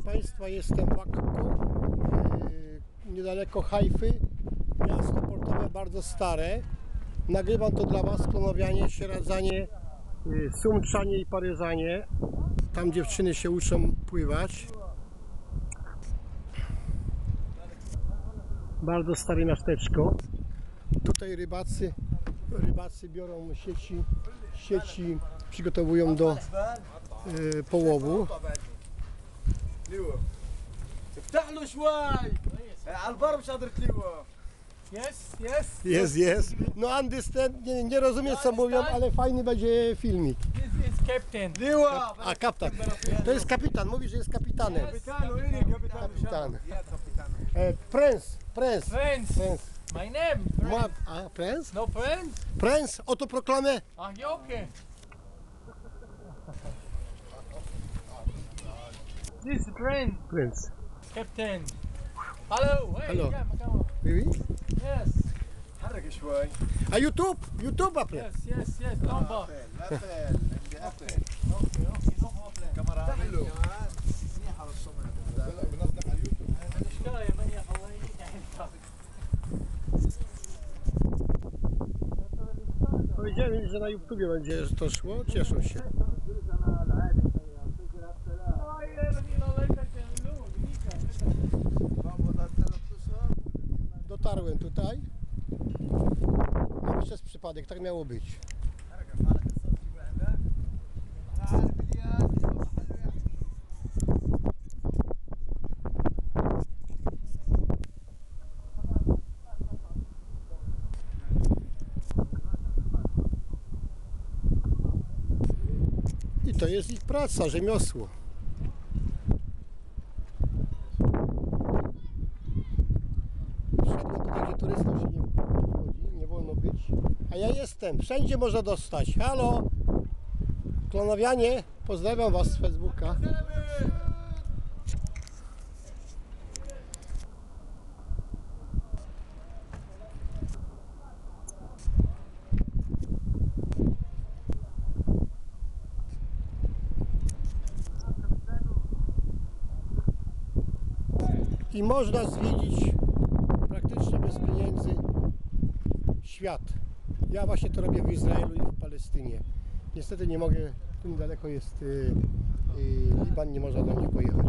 Państwa, jestem w Akku, niedaleko Hajfy, miasto portowe bardzo stare. Nagrywam to dla Was, klonowianie, sieradzanie, sumczanie i paryżanie. Tam dziewczyny się uczą pływać. Bardzo stare miasteczko. Tutaj rybacy biorą sieci przygotowują do połowu. افتح له شوي على البر مش قادر تليوه. Jest. No understand, nie rozumiem co mówią, ale fajny będzie filmik. This is captain. ليوه A kapitan. To jest kapitan, mówi, że jest kapitanem. Kapitan. Prince. Friends. My name. A, Prince? No friends? Prince, oto proklamę. Ah, yeah, okay. This is friend. Prince. Captain. Hello. Hey. Hello. Yeah, come on. Oui? Yes. حرك شوي. A YouTube après. Yes. Number. Okay. No problem. كاميرا عامل له منيح على الصمت. بنصدق على اليوتيوب. المشكلة يا مني الله يعينك. Powiedziałem, że na YouTubie będzie to szło, cieszą się. Dotarłem tutaj. No przez przypadek, tak miało być. I to jest ich praca, rzemiosło. Wszedłem tutaj, gdzie turystów się nie wchodzi, nie wolno być. A ja jestem, wszędzie można dostać. Halo! Klonowianie, pozdrawiam Was z Facebooka. I można zwiedzić praktycznie bez pieniędzy świat. Ja właśnie to robię w Izraelu i w Palestynie. Niestety nie mogę, tu niedaleko jest Liban, nie można do nich pojechać.